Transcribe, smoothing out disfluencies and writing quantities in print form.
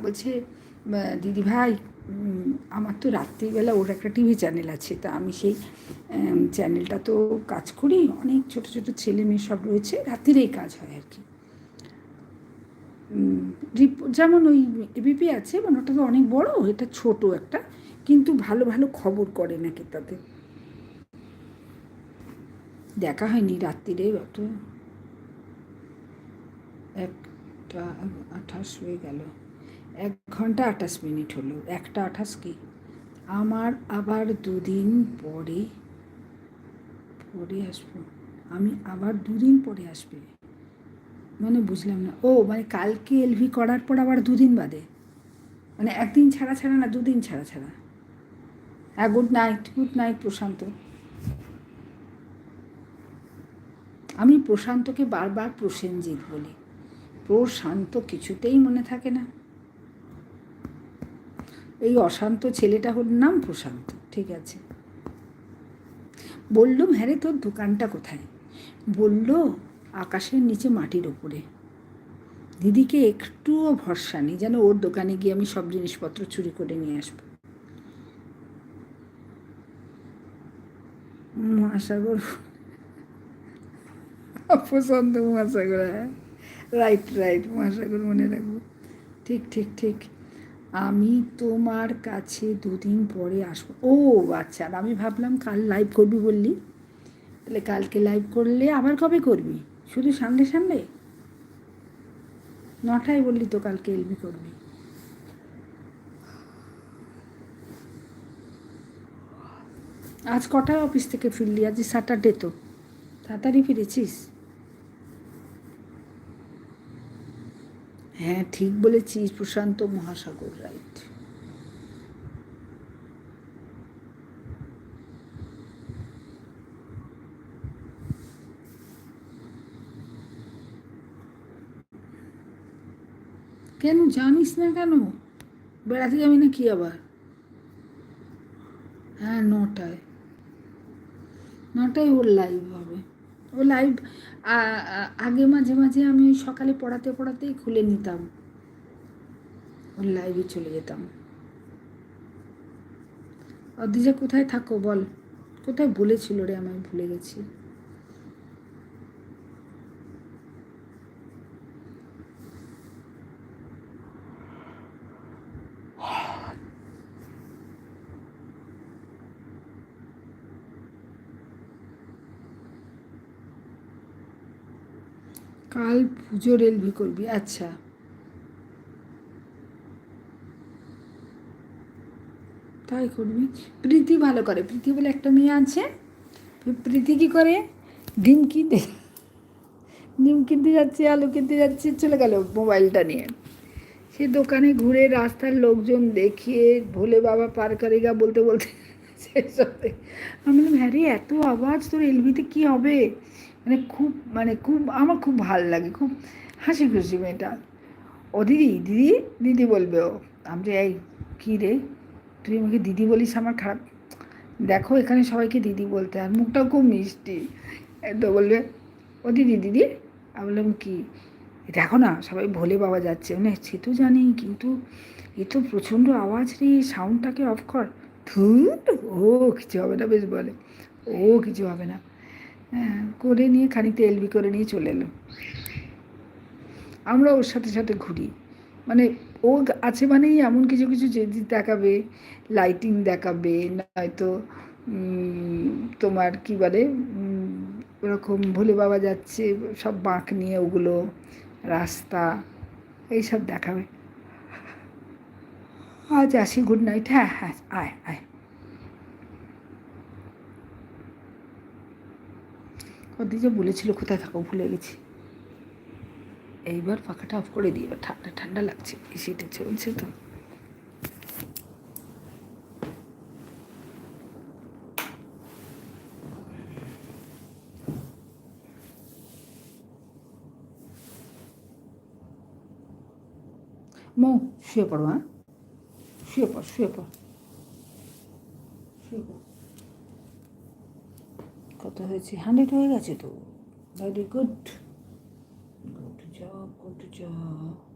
বলছে দিদি ভাই আমার তো রাত্রিবেলা ওর একটা টিভি চ্যানেল আছে, তা আমি সেই চ্যানেলটা তো কাজ করি, অনেক ছোট ছোট ছেলে মেয়ে সব রয়েছে, রাত্রিরেই কাজ হয় আর কি। যেমন ওই এবিপি আছে, মানে ওটা তো অনেক বড়, এটা ছোট একটা, কিন্তু ভালো ভালো খবর করে নাকি তাতে। দেখা হয়নি রাত্রিরে অত। 1:28 হয়ে গেল, 1 ঘন্টা 28 মিনিট হলো। 1:28 কি, আমার আবার 2 দিন পরে পরে আসবো, আমি আবার 2 দিন পরে আসবে, মানে বুঝলাম না। ও মানে কালকে এলভি করার পর আবার 2 দিন বাদে, মানে একদিন ছাড়া ছাড়া না, 2 দিন ছাড়া ছাড়া। হ্যাঁ, গুড নাইট, গুড নাইট প্রশান্ত। আমি প্রশান্তকে বারবার প্রসেনজিৎ বলি, প্রশান্ত কিছুতেই মনে থাকে না। এই অশান্ত ছেলেটা হল নাম প্রশান্ত, ঠিক আছে। বললুম, হ্যাঁ রে তোর দোকানটা কোথায়? বলল আকাশের নিচে মাটির ওপরে। দিদিকে একটুও ভরসা নেই, যেন ওর দোকানে গিয়ে আমি সব জিনিসপত্র চুরি করে নিয়ে আসবো। মহাসাগর, পছন্দ মহাসাগর, হ্যাঁ, রাইট রাইট, মহাসাগর মনে রাখবো। ঠিক ঠিক ঠিক। আমি তোমার কাছে 2 দিন পরে আসবো। ও আচ্ছা, আর আমি ভাবলাম কাল লাইভ করবি বললি, তাহলে কালকে লাইভ করলে আবার কবে করবি? শুধু সানডে সানডে? 9টায় বললি তো কালকে এলবি করবি। আজ কটায় অফিস থেকে ফিরলি? আজ স্যাটারডে তো, তাড়াতাড়ি ফিরেছিস। হ্যাঁ ঠিক বলেছিস, প্রশান্ত মহাসাগর, রাইট। কেন জানিস না কেন? বেড়াতে যাবি না কি আবার? হ্যাঁ 9টায় ওর লাইভ হবে। ও লাইভ আগে মাঝে মাঝে আমি ওই সকালে পড়াতে পড়াতেই খুলে নিতাম, ওর লাইভে চলে যেতাম। অদিজা কোথায় থাকো বল? কোথায় বলেছিল রে, আমি ভুলে গেছি। কাল পুজোর এলভি করবি, আচ্ছা। তাই করবি। প্রীতি ভালো করে, প্রীতি বলে একটা মেয়ে আছে। প্রীতি কী করে, ডিম কিনতে ডিম কিনতে যাচ্ছে, আলু কিনতে যাচ্ছে, চলে গেল মোবাইলটা নিয়ে। সে দোকানে ঘুরে রাস্তার লোকজন দেখিয়ে ভোলে বাবা পার করেগা বলতে বলতে শেষ হবে। আমি বললাম, হ্যাঁ রে এত আওয়াজ তোর এলবিতে কী হবে? মানে খুব আমার খুব ভাল লাগে, খুব হাসি খুশি মেয়েটা। ও দিদি দিদি দিদি বলবে ও। আমি এই কী রে, তুই আমাকে দিদি বলিস, আমার খারাপ। দেখো এখানে সবাইকে দিদি বলতে, আর মুখটাও খুব মিষ্টি। তো বলবে ও দিদি দিদি। আমি বললাম কি? দেখো না সবাই ভোলে বাবা যাচ্ছে, মানে সে তো জানি, কিন্তু এ তো প্রচণ্ড আওয়াজ রে, সাউন্ডটাকে অফ কর। ধুর, ও কিছু হবে না বেশ বলে, ও কিছু হবে না। হ্যাঁ করে নিয়ে খানিকটা এলবি করে নিয়ে চলে এলো। আমরা ওর সাথে সাথে ঘুরি, মানে ও আছে মানেই এমন কিছু কিছু জিনিস দেখাবে, লাইটিং দেখাবে, নয়তো তোমার কি বলে, ওরকম ভোলে বাবা যাচ্ছে, সব বাঁক নিয়ে ওগুলো, রাস্তা, এইসব দেখাবে। আজ আসি, গুড নাইট। হ্যাঁ হ্যাঁ, আয় আয়। ওদিকে বলেছিল কোথায় থাকো ভুলে গেছি। এইবার পাখাটা অফ করে দিই, এবার ঠান্ডা ঠান্ডা লাগছে, এসিটা চলছে তো। মৌ, শুয়ে পড়ো, হ্যাঁ শুয়ে পড় শুয়ে পড় শুয়ে পড়। কত হয়েছে? 100 হয়ে গেছে তো, very good, good job good job.